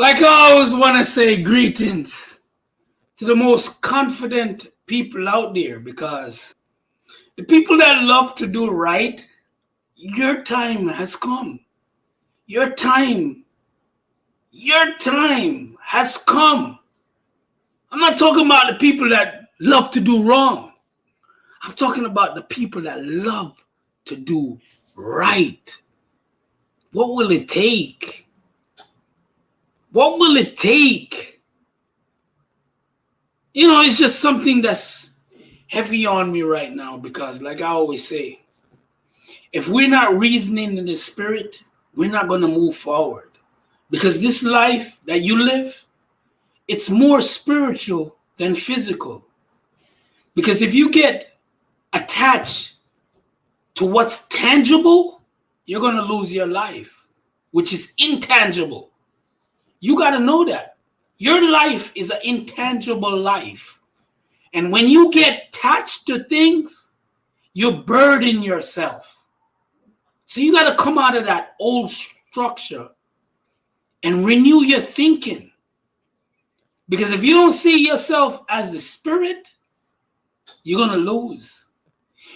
Like I always want to say greetings to the most confident people out there because the people that love to do right, your time has come. Your time, your time has come. I'm not talking about the people that love to do wrong. I'm talking about the people that love to do right. What will it take? What will it take? It's just something that's heavy on me right now because, like I always say, if we're not reasoning in the spirit, we're not going to move forward. Because this life that you live, it's more spiritual than physical. Because if you get attached to what's tangible, you're going to lose your life, which is intangible. You got to know that. Your life is an intangible life. And when you get attached to things, you burden yourself. So you got to come out of that old structure and renew your thinking. Because if you don't see yourself as the spirit, you're going to lose.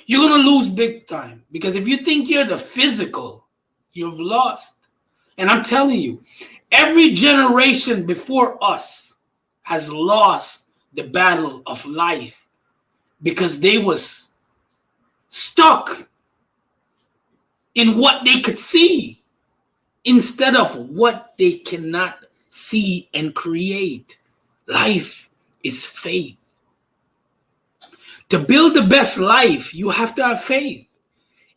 You're going to lose big time. Because if you think you're the physical, you've lost. And I'm telling you, every generation before us has lost the battle of life because they was stuck in what they could see instead of what they cannot see and create. Life is faith. To build the best life, you have to have faith.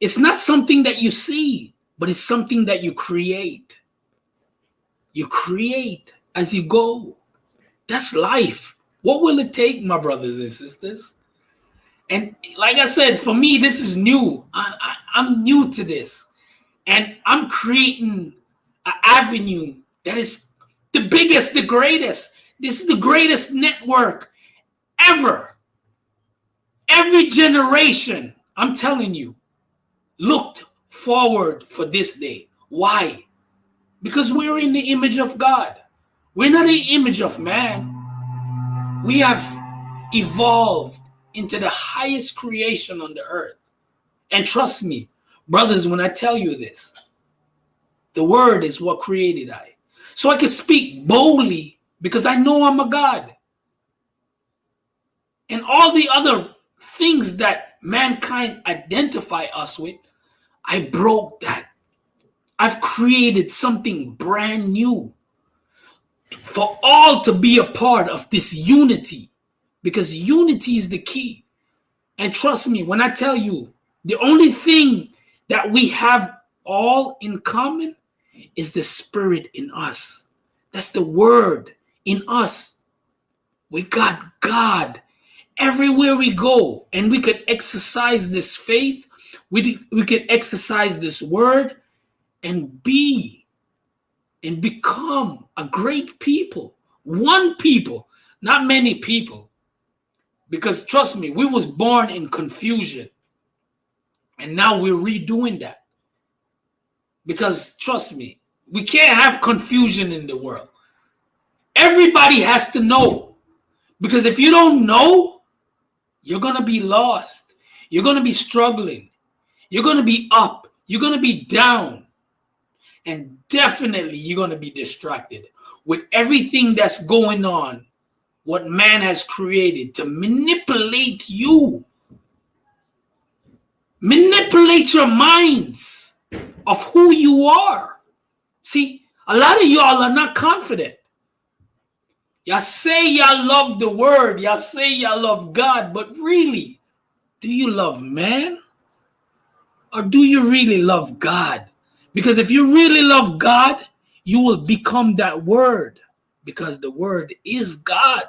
It's not something that you see, but it's something that you create. You create as you go. That's life. What will it take, my brothers and sisters? And like I said, for me, this is new. I'm new to this. And I'm creating an avenue that is the biggest, the greatest. This is the greatest network ever. Every generation, I'm telling you, looked forward for this day. Why? Because we're in the image of God. We're not the image of man. We have evolved into the highest creation on the earth. And trust me, brothers, when I tell you this, the word is what created I. So I can speak boldly because I know I'm a God. And all the other things that mankind identify us with, I broke that. I've created something brand new for all to be a part of this unity, because unity is the key. And trust me, when I tell you, the only thing that we have all in common is the spirit in us. That's the word in us. We got God everywhere we go, and we could exercise this faith. We could exercise this word and be and become a great people. One people, not many people. Because trust me, we was born in confusion. And now we're redoing that. Because trust me, we can't have confusion in the world. Everybody has to know. Because if you don't know, you're going to be lost. You're going to be struggling. You're going to be up. You're going to be down. And definitely you're going to be distracted with everything that's going on, what man has created to manipulate you. Manipulate your minds of who you are. See, a lot of y'all are not confident. Y'all say y'all love the word. Y'all say y'all love God. But really, do you love man? Or do you really love God? Because if you really love God, you will become that word. Because the word is God.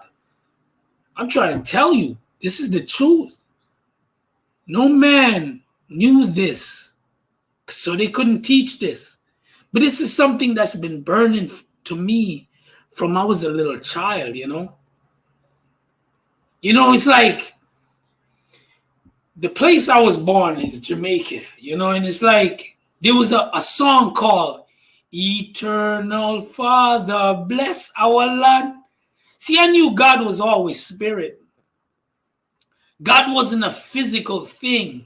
I'm trying to tell you, this is the truth. No man knew this, so they couldn't teach this. But this is something that's been burning to me from I was a little child, it's like the place I was born is Jamaica, and it's like there was a song called Eternal Father, bless our land. See, I knew God was always spirit. God wasn't a physical thing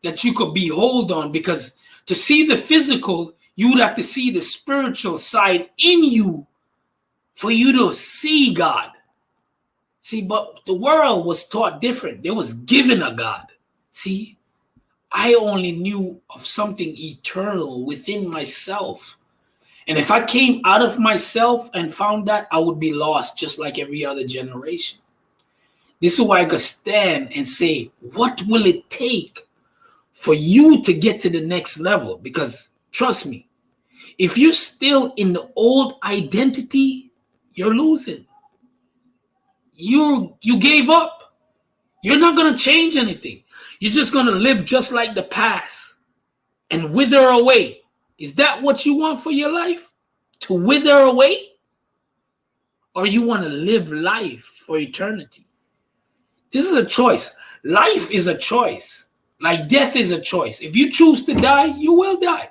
that you could behold on, because to see the physical, you would have to see the spiritual side in you for you to see God. See, but the world was taught different. They was given a God. See, I only knew of something eternal within myself. And if I came out of myself and found that, I would be lost just like every other generation. This is why I could stand and say, what will it take for you to get to the next level? Because trust me, if you're still in the old identity, you're losing. You gave up. You're not going to change anything. You're just going to live just like the past and wither away. Is that what you want for your life? To wither away? Or you want to live life for eternity? This is a choice. Life is a choice. Like death is a choice. If you choose to die, you will die.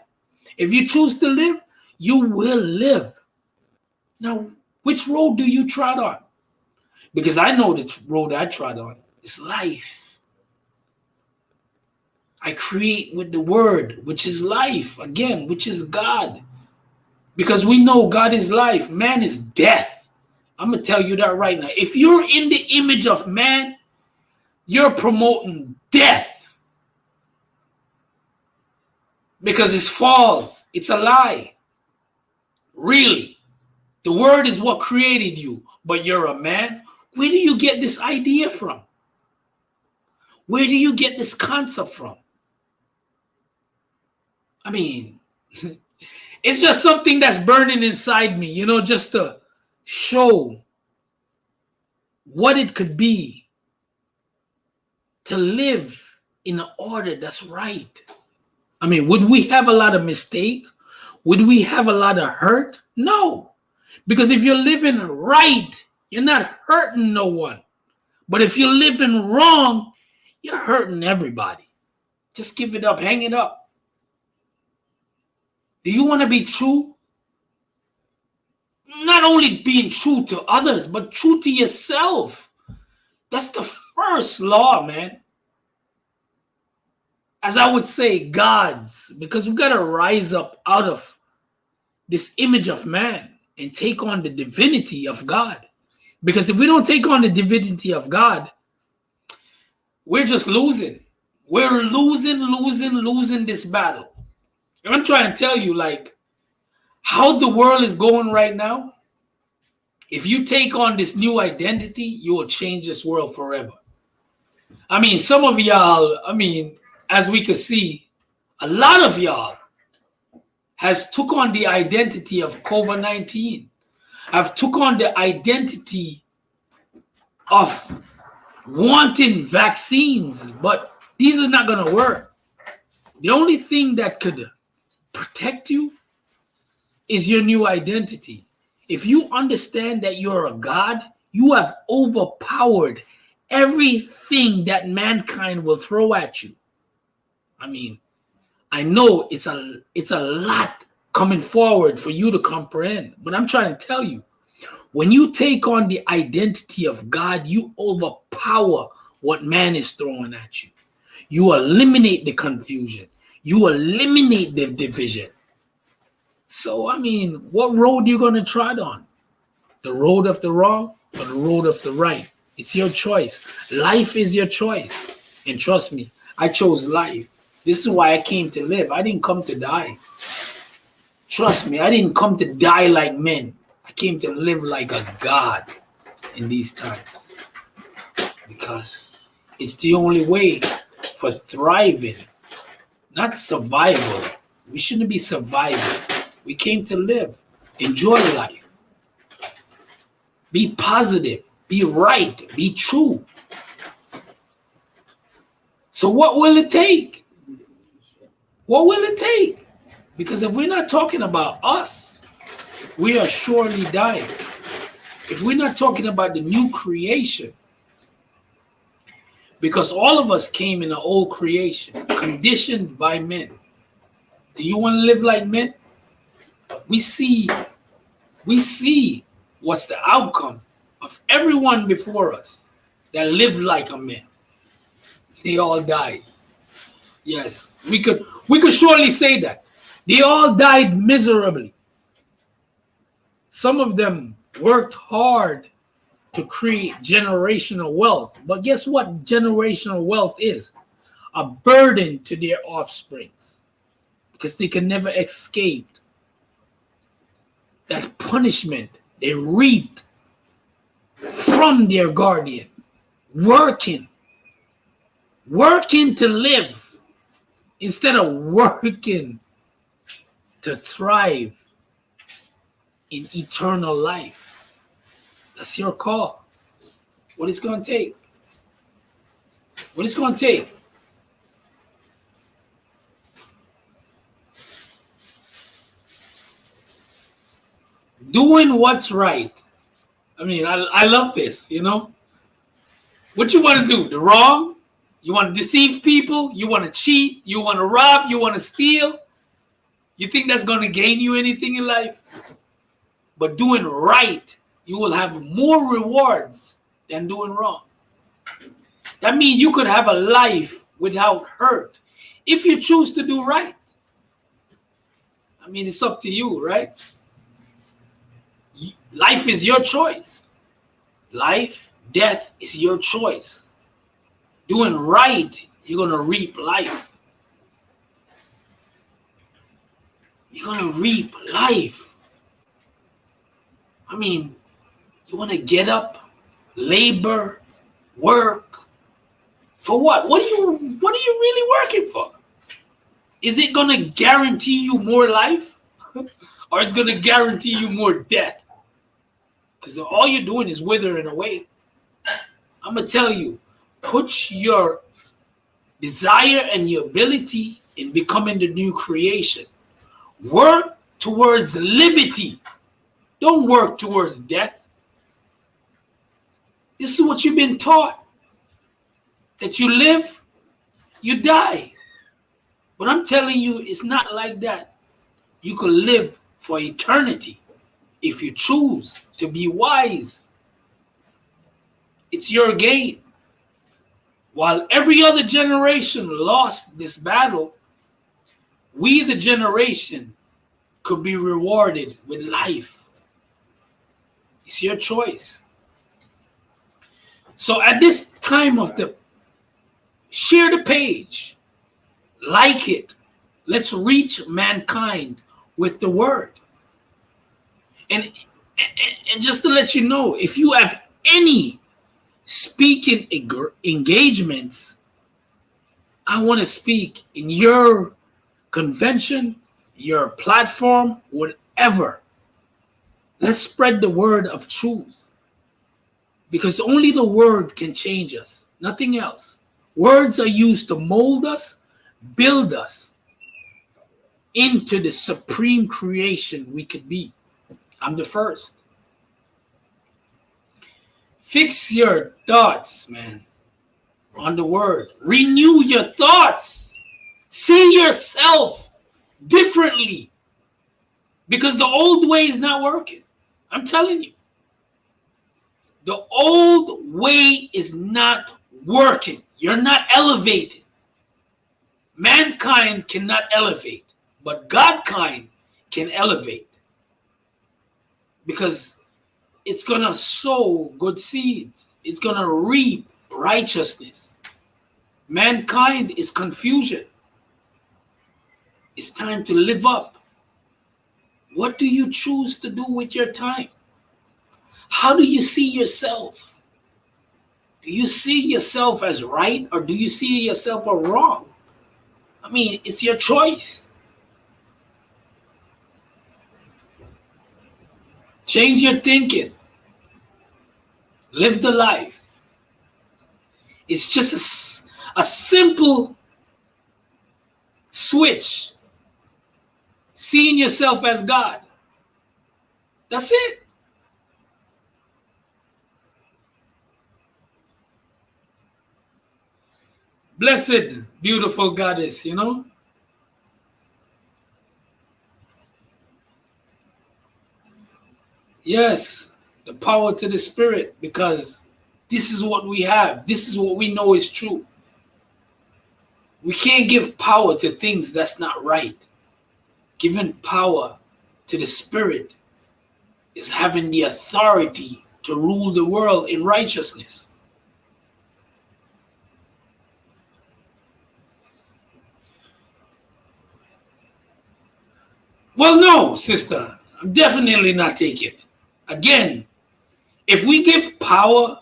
If you choose to live, you will live. Now, which road do you trot on? Because I know the road I trot on is life. I create with the word, which is life, again, which is God. Because we know God is life, man is death. I'm going to tell you that right now. If you're in the image of man, you're promoting death. Because it's false. It's a lie. Really. The word is what created you, but you're a man. Where do you get this idea from? Where do you get this concept from? I mean, it's just something that's burning inside me, just to show what it could be to live in an order that's right. I mean, would we have a lot of mistake? Would we have a lot of hurt? No. Because if you're living right, you're not hurting no one. But if you're living wrong, you're hurting everybody. Just give it up. Hang it up. Do you want to be true? Not only being true to others, but true to yourself. That's the first law, man. As I would say, God's, because we got to rise up out of this image of man and take on the divinity of God. Because if we don't take on the divinity of God, we're just losing. We're losing this battle. And I'm trying to tell you, like, how the world is going right now, if you take on this new identity, you will change this world forever. I mean, some of y'all, as we could see, a lot of y'all has took on the identity of COVID-19. Have took on the identity of wanting vaccines, but these are not going to work. The only thing that could protect you is your new identity. If you understand that you're a God, you have overpowered everything that mankind will throw at you. I mean, I know it's a lot coming forward for you to comprehend, but I'm trying to tell you, when you take on the identity of God, you overpower what man is throwing at you. You eliminate the confusion. You eliminate the division. So, what road are you going to trot on? The road of the wrong or the road of the right? It's your choice. Life is your choice. And trust me, I chose life. This is why I came to live. I didn't come to die. Trust me, I didn't come to die like men. I came to live like a God in these times. Because it's the only way for thriving, not survival. We shouldn't be surviving. We came to live. Enjoy life. Be positive. Be right. Be true. So what will it take? What will it take? Because if we're not talking about us, we are surely dying. If we're not talking about the new creation, because all of us came in an old creation, conditioned by men. Do you want to live like men? We see what's the outcome of everyone before us that lived like a man. They all died. Yes, we could surely say that. They all died miserably. Some of them worked hard to create generational wealth. But guess what generational wealth is? A burden to their offsprings because they can never escape that punishment they reaped from their guardian. Working to live instead of working to thrive in eternal life. That's your call. What it's going to take. What it's going to take. Doing what's right. I mean, I love this, you know. What you want to do? The wrong? You want to deceive people? You want to cheat? You want to rob? You want to steal? You think that's going to gain you anything in life? But doing right, you will have more rewards than doing wrong. That means you could have a life without hurt if you choose to do right. I mean, it's up to you, right? Life is your choice. Life, death is your choice. Doing right, you're going to reap life. You're going to reap life. I mean, you want to get up, labor, work. For what? What are you really working for? Is it going to guarantee you more life? Or is it going to guarantee you more death? Because all you're doing is withering away. I'm going to tell you, put your desire and your ability in becoming the new creation. Work towards liberty. Don't work towards death. This is what you've been taught. That you live, you die. But I'm telling you, it's not like that. You could live for eternity if you choose to be wise. It's your gain. While every other generation lost this battle, we, the generation, could be rewarded with life. It's your choice. So at this time of the, share the page, like it. Let's reach mankind with the word. And just to let you know, if you have any speaking engagements, I want to speak in your convention, your platform, whatever. Let's spread the word of truth. Because only the word can change us, nothing else. Words are used to mold us, build us into the supreme creation we could be. I'm the first. Fix your thoughts, man, on the word. Renew your thoughts. See yourself differently. Because the old way is not working. I'm telling you. The old way is not working. You're not elevated. Mankind cannot elevate, but Godkind can elevate. Because it's going to sow good seeds. It's going to reap righteousness. Mankind is confusion. It's time to live up. What do you choose to do with your time? How do you see yourself? Do you see yourself as right or do you see yourself as wrong? I mean, it's your choice. Change your thinking. Live the life. It's just a simple switch. Seeing yourself as God. That's it. Blessed, beautiful goddess, you know? Yes, the power to the spirit, because this is what we have. This is what we know is true. We can't give power to things that's not right. Giving power to the spirit is having the authority to rule the world in righteousness. Well, no, sister, I'm definitely not taking it. Again, if we give power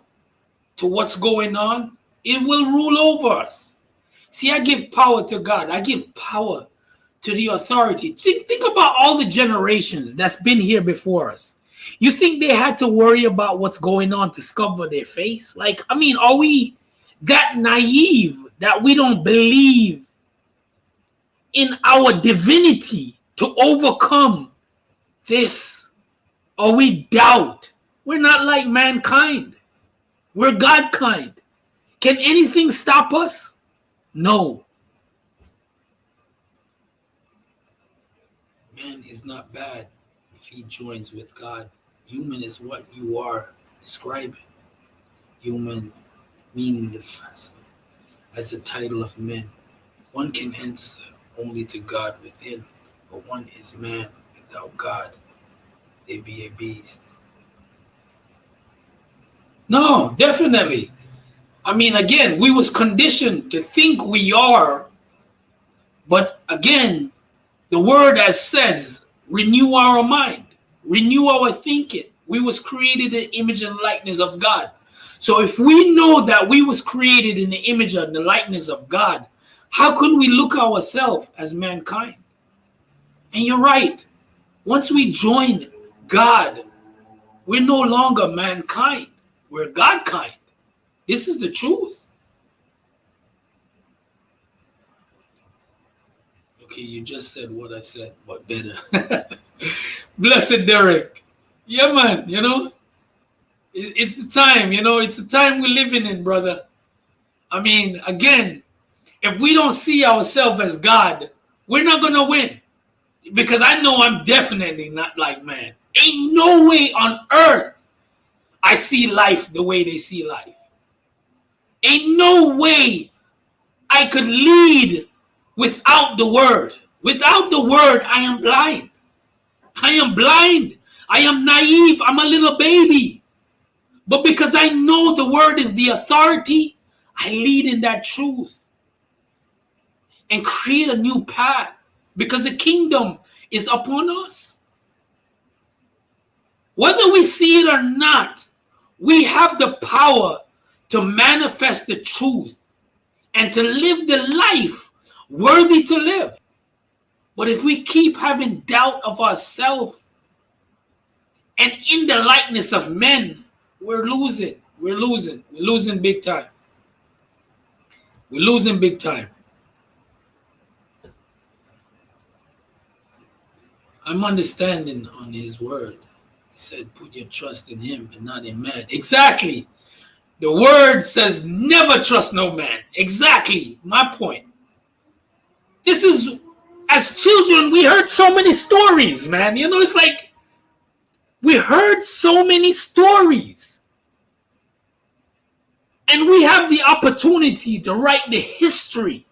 to what's going on, it will rule over us. See, I give power to God. I give power to the authority. Think about all the generations that's been here before us. You think they had to worry about what's going on to cover their face? Like, I mean, are we that naive that we don't believe in our divinity to overcome this? Or we doubt? We're not like mankind. We're God kind. Can anything stop us? No. Man is not bad if he joins with God. Human is what you are describing. Human meaning as the title of men. One can answer only to God within, but one is man without God. They be a beast. No, definitely. I mean, again, we was conditioned to think we are, but again, the word as says, renew our mind, renew our thinking. We was created in the image and likeness of God. So if we know that we was created in the image and the likeness of God, how can we look ourselves as mankind? And you're right. Once we join God, we're no longer mankind. We're God kind. This is the truth. Okay, you just said what I said, but better. Blessed Derek. Yeah, man, it's the time, it's the time we're living in, brother. I mean, again, if we don't see ourselves as God, we're not going to win. Because I know I'm definitely not like man. Ain't no way on earth I see life the way they see life. Ain't no way I could lead without the word. Without the word, I am blind. I am blind. I am naive. I'm a little baby. But because I know the word is the authority, I lead in that truth and create a new path because the kingdom is upon us. Whether we see it or not, we have the power to manifest the truth and to live the life worthy to live. But if we keep having doubt of ourselves and in the likeness of men, we're losing. We're losing. We're losing big time. We're losing big time. I'm understanding on his word. He said, put your trust in him and not in man. Exactly. The word says never trust no man. Exactly. My point. This is, as children, we heard so many stories, man. It's like we heard so many stories. And we have the opportunity to write the history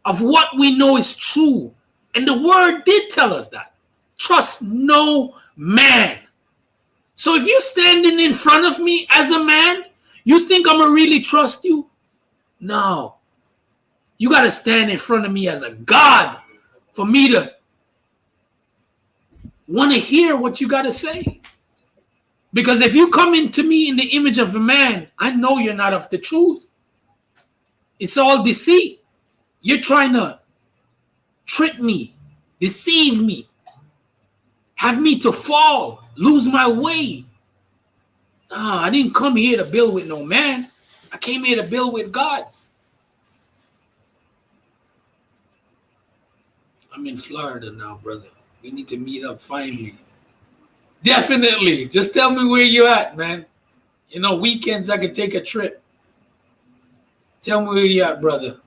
of what we know is true. And the word did tell us that. Trust no man. So if you're standing in front of me as a man, you think I'm going to really trust you? No. You got to stand in front of me as a God for me to want to hear what you got to say. Because if you come into me in the image of a man, I know you're not of the truth. It's all deceit. You're trying to trick me, deceive me, have me to fall, lose my way. I didn't come here to build with no man. I came here to build with God. I'm in Florida now, brother. We need to meet up finally. Definitely. Just tell me where you're at, man. Weekends I could take a trip. Tell me where you're at, brother.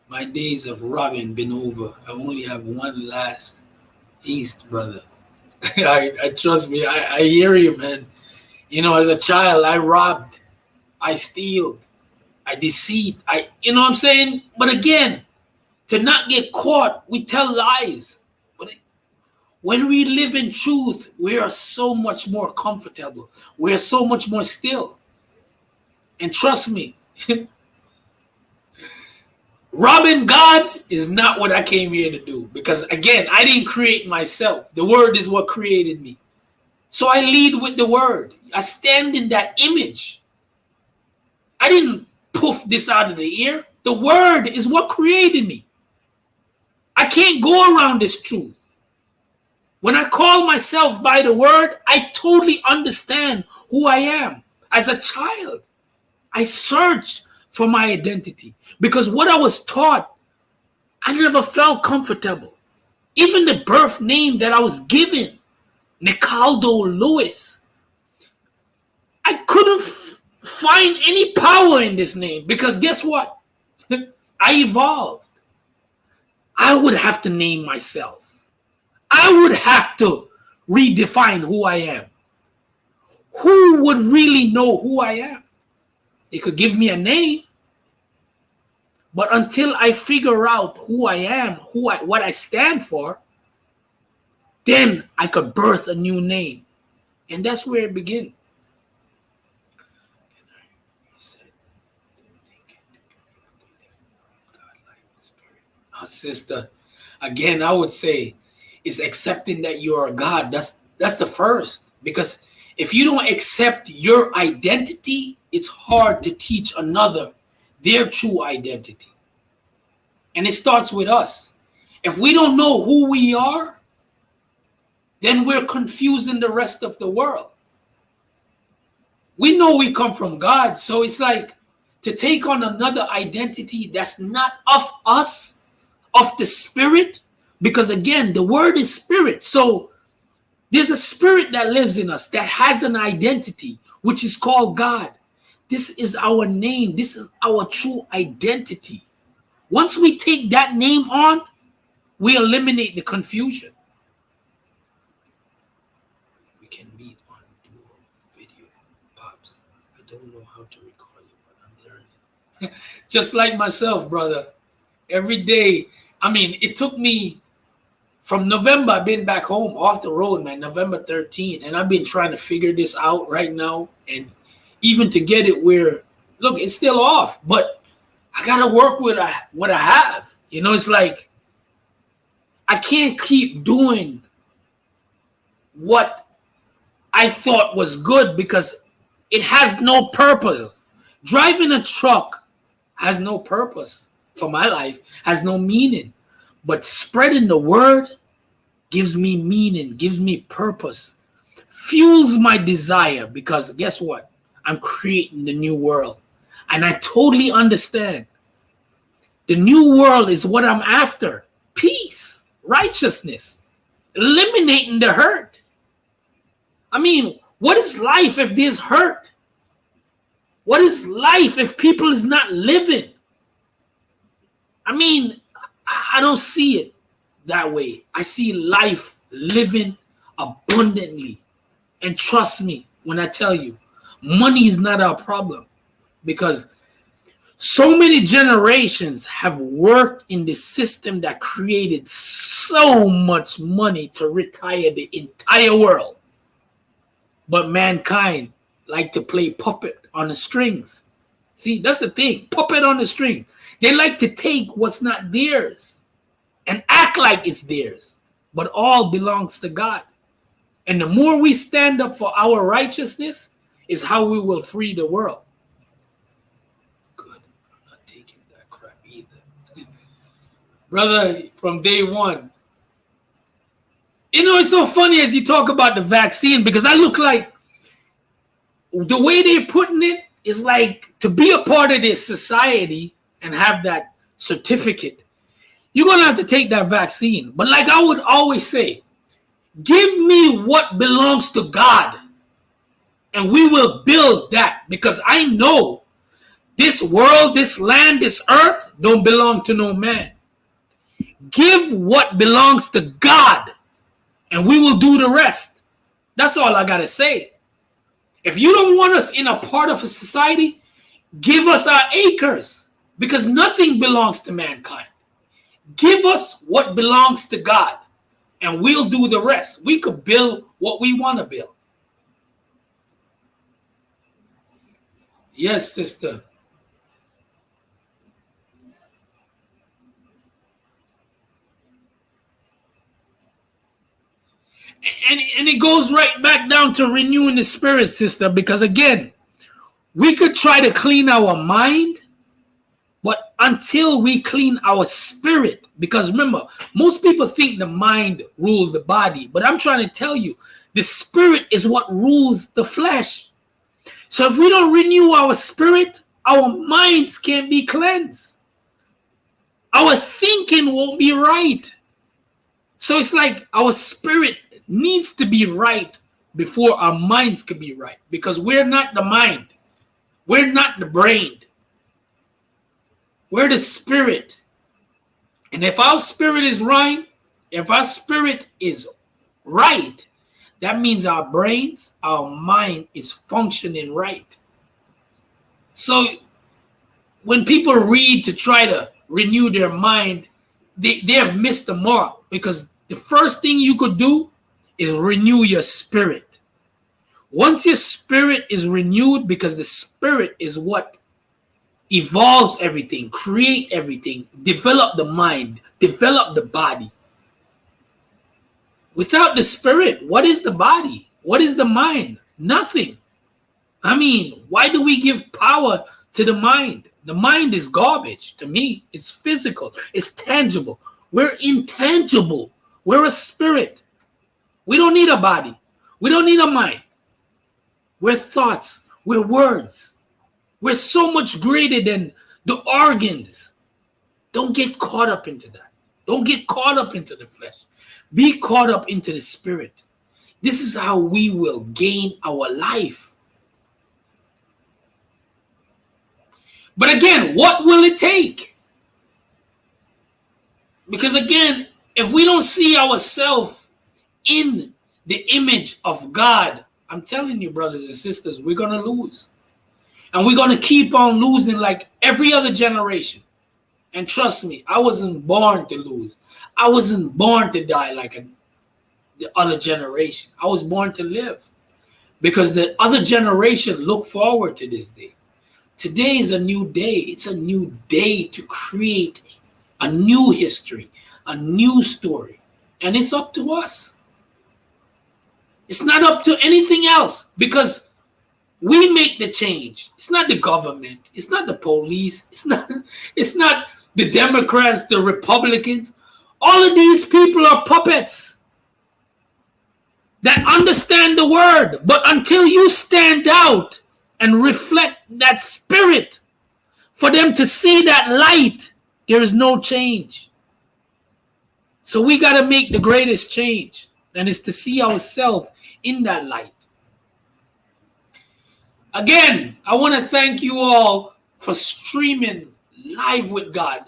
My days of robbing been over. I only have one last east, brother. I trust me. I hear you, man. You know, as a child, I robbed, I stealed, I deceit. You know what I'm saying? But again, to not get caught, we tell lies. But when we live in truth, we are so much more comfortable. We are so much more still. And trust me, robbing God is not what I came here to do. Because again, I didn't create myself. The word is what created me. So I lead with the word. I stand in that image. I didn't poof this out of the air. The word is what created me. I can't go around this truth. When I call myself by the word, I totally understand who I am. As a child, I searched for my identity because what I was taught, I never felt comfortable. Even the birth name that I was given, Nicaldo Lewis, I couldn't find any power in this name because guess what? I evolved. I would have to name myself. I would have to redefine who I am. Who would really know who I am? They could give me a name, but until I figure out who I am, what I stand for, then I could birth a new name. And that's where it begins. Sister, again, I would say is accepting that you are God. That's the first. Because if you don't accept your identity, it's hard to teach another their true identity. And it starts with us. If we don't know who we are, then we're confusing the rest of the world. We know we come from God, so it's like to take on another identity that's not of us, of the spirit, because again, the word is spirit. So there's a spirit that lives in us that has an identity, which is called God. This is our name. This is our true identity. Once we take that name on, we eliminate the confusion. We can meet on dual video, Pops. I don't know how to record you, but I'm learning. Just like myself, brother. Every day, I mean, it took me from November, I've been back home off the road, man, November 13th. And I've been trying to figure this out right now. And even to get it where, look, it's still off, but I got to work with what I have. You know, it's like I can't keep doing what I thought was good because it has no purpose. Driving a truck has no purpose for my life, has no meaning. But spreading the word gives me meaning, gives me purpose, fuels my desire because guess what? I'm creating the new world. And I totally understand. The new world is what I'm after. Peace, righteousness, eliminating the hurt. I mean, what is life if there's hurt? What is life if people is not living? I mean, I don't see it that way. I see life living abundantly. And trust me when I tell you, money is not our problem because so many generations have worked in the system that created so much money to retire the entire world. But mankind like to play puppet on the strings. See, that's the thing, puppet on the string. They like to take what's not theirs and act like it's theirs, but all belongs to God. And the more we stand up for our righteousness is how we will free the world. Good. I'm not taking that crap either. Brother, from day one. You know, it's so funny as you talk about the vaccine because I look like the way they're putting it is like to be a part of this society and have that certificate, you're going to have to take that vaccine. But like I would always say, give me what belongs to God and we will build that because I know this world, this land, this earth don't belong to no man. Give what belongs to God and we will do the rest. That's all I got to say. If you don't want us in a part of a society, give us our acres, because nothing belongs to mankind. Give us what belongs to God, and we'll do the rest. We could build what we want to build. Yes, sister. And it goes right back down to renewing the spirit, sister, because again, we could try to clean our mind, but until we clean our spirit, because remember, most people think the mind rules the body, but I'm trying to tell you, the spirit is what rules the flesh. So if we don't renew our spirit, our minds can't be cleansed. Our thinking won't be right. So it's like our spirit needs to be right before our minds can be right, because we're not the mind. We're not the brain. We're the spirit. And if our spirit is right, that means our brains, our mind is functioning right. So when people read to try to renew their mind, they have missed the mark, because the first thing you could do is renew your spirit. Once your spirit is renewed, because the spirit is what evolves everything, create everything, develop the mind, develop the body. Without the spirit, what is the body? What is the mind? Nothing. I mean, why do we give power to the mind? The mind is garbage to me. It's physical. It's tangible. We're intangible. We're a spirit. We don't need a body. We don't need a mind. We're thoughts. We're words. We're so much greater than the organs. Don't get caught up into that. Don't get caught up into the flesh. Be caught up into the spirit. This is how we will gain our life. But again, what will it take? Because again, if we don't see ourselves in the image of God, I'm telling you, brothers and sisters, we're going to lose. And we're going to keep on losing like every other generation. And trust me, I wasn't born to lose. I wasn't born to die like the other generation. I was born to live. Because the other generation look forward to this day. Today is a new day. It's a new day to create a new history, a new story. And it's up to us. It's not up to anything else, because we make the change. It's not the government. It's not the police. It's not the Democrats, the Republicans. All of these people are puppets that understand the word. But until you stand out and reflect that spirit for them to see that light, there is no change. So we got to make the greatest change, and it's to see ourselves in that light. Again, I want to thank you all for streaming live with God.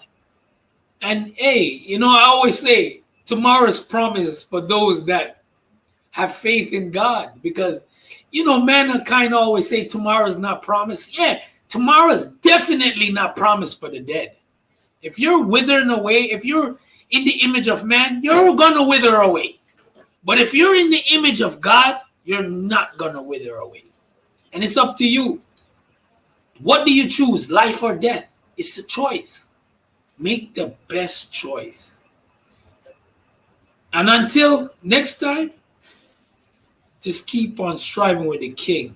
And hey, I always say tomorrow's promise for those that have faith in God, because mankind always say tomorrow's not promised. Yeah, tomorrow's definitely not promised for the dead. If you're withering away, if you're in the image of man, you're gonna wither away. But if you're in the image of God, you're not gonna wither away. And it's up to you. What do you choose, life or death? It's a choice. Make the best choice. And until next time, just keep on striving with the King.